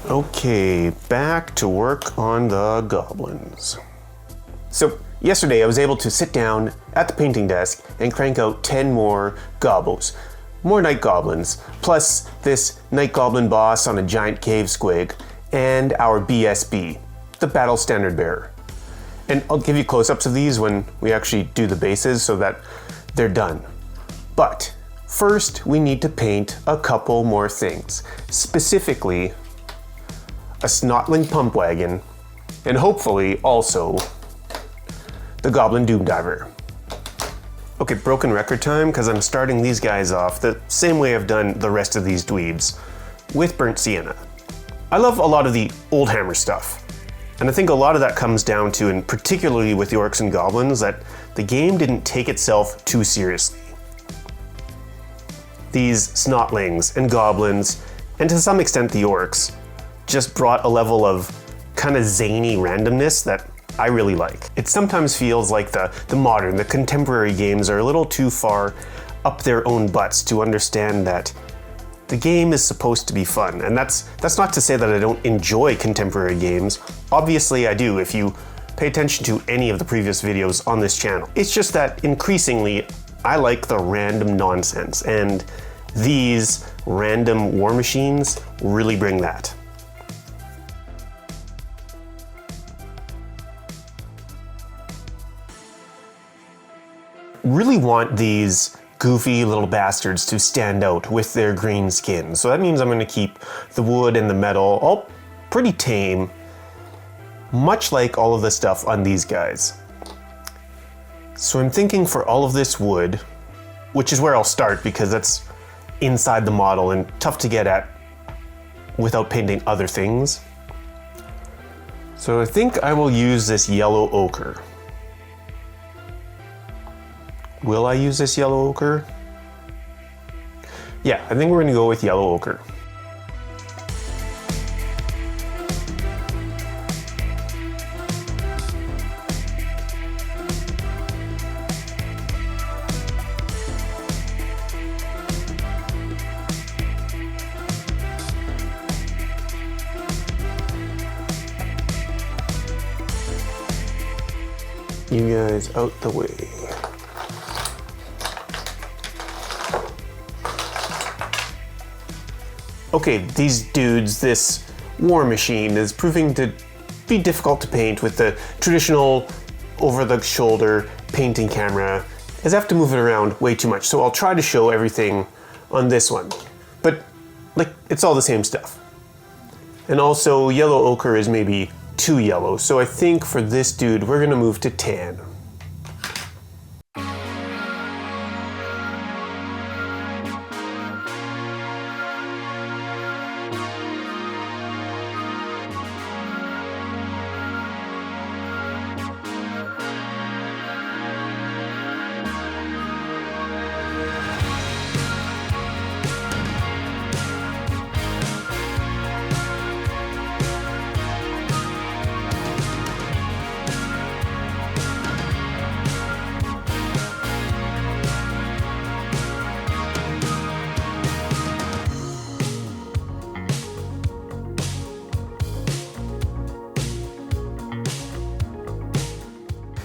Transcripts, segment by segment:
Okay, back to work on the goblins. So yesterday I was able to sit down at the painting desk and crank out 10 more gobos. More night goblins, plus this night goblin boss on a giant cave squig, and our BSB, the battle standard bearer. And I'll give you close-ups of these when we actually do the bases so that they're done. But first we need to paint a couple more things. Specifically, a snotling pump wagon, and hopefully also the Goblin Doom Diver. Okay, broken record time, because I'm starting these guys off the same way I've done the rest of these dweebs, with burnt sienna. I love a lot of the old Hammer stuff, and I think a lot of that comes down to, and particularly with the orcs and goblins, that the game didn't take itself too seriously. These snotlings and goblins, and to some extent the orcs, just brought a level of kind of zany randomness that I really like. It sometimes feels like the modern, the contemporary games are a little too far up their own butts to understand that the game is supposed to be fun. And that's not to say that I don't enjoy contemporary games. Obviously I do if you pay attention to any of the previous videos on this channel. It's just that increasingly I like the random nonsense, and these random war machines really bring that. Really want these goofy little bastards to stand out with their green skin. So that means I'm going to keep the wood and the metal all pretty tame, much like all of the stuff on these guys. So I'm thinking for all of this wood, which is where I'll start because that's inside the model and tough to get at without painting other things. So I think I will use this yellow ochre. Will I use this yellow ochre? Yeah, I think we're gonna go with yellow ochre. You guys out the way. Okay, these dudes, this war machine is proving to be difficult to paint with the traditional over-the-shoulder painting camera, as I have to move it around way too much. So I'll try to show everything on this one. But, like, it's all the same stuff. And also, yellow ochre is maybe too yellow, so I think for this dude, we're gonna move to tan.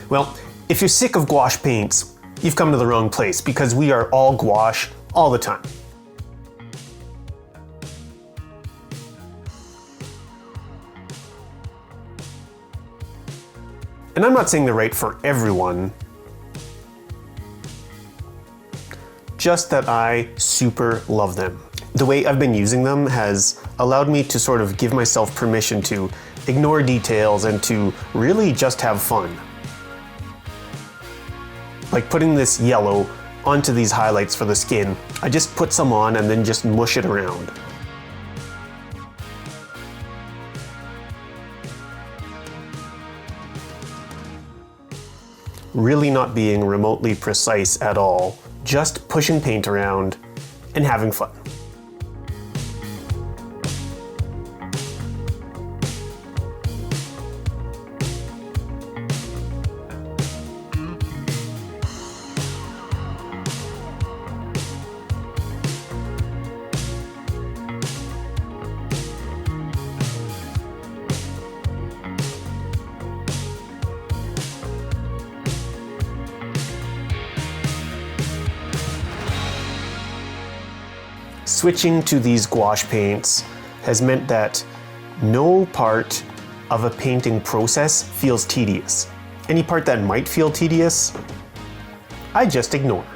Well, if you're sick of gouache paints, you've come to the wrong place because we are all gouache all the time. And I'm not saying they're right for everyone, just that I super love them. The way I've been using them has allowed me to sort of give myself permission to ignore details and to really just have fun. Like putting this yellow onto these highlights for the skin, I just put some on and then just mush it around. Really not being remotely precise at all, just pushing paint around and having fun. Switching to these gouache paints has meant that no part of a painting process feels tedious. Any part that might feel tedious, I just ignore.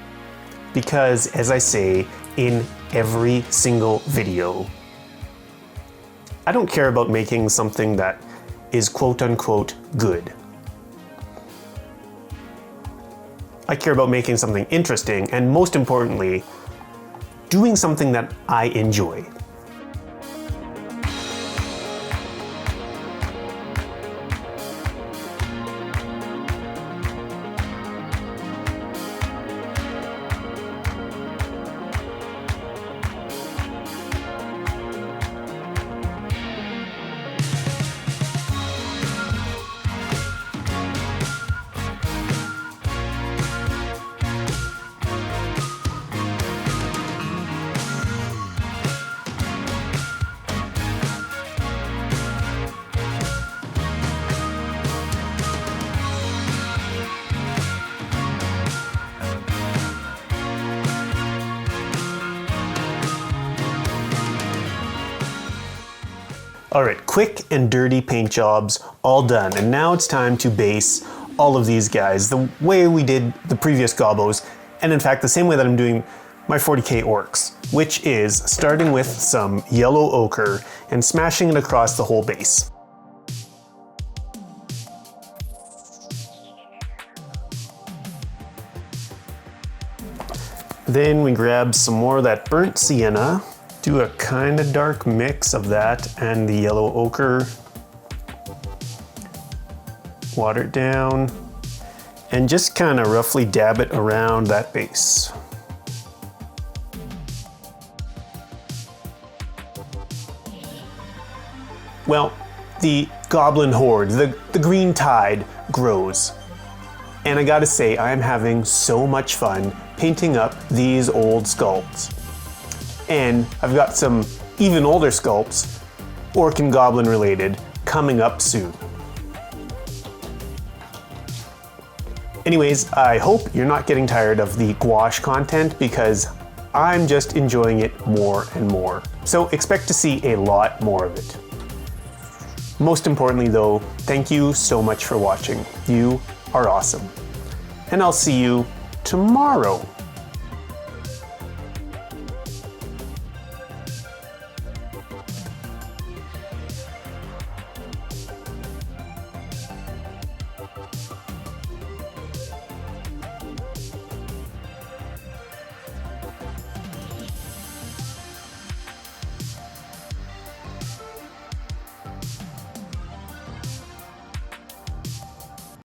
Because, as I say in every single video, I don't care about making something that is quote-unquote good. I care about making something interesting, and most importantly, doing something that I enjoy. All right, quick and dirty paint jobs all done, and now it's time to base all of these guys the way we did the previous gobos, and in fact the same way that I'm doing my 40k orcs, which is starting with some yellow ochre and smashing it across the whole base. Then we grab some more of that burnt sienna, do a kind of dark mix of that and the yellow ochre, water it down, and just kind of roughly dab it around that base. Well, the goblin horde, the green tide grows. And I gotta say, I'm having so much fun painting up these old sculpts. And I've got some even older sculpts, orc and goblin related, coming up soon. Anyways, I hope you're not getting tired of the gouache content because I'm just enjoying it more and more. So expect to see a lot more of it. Most importantly though, thank you so much for watching. You are awesome. And I'll see you tomorrow.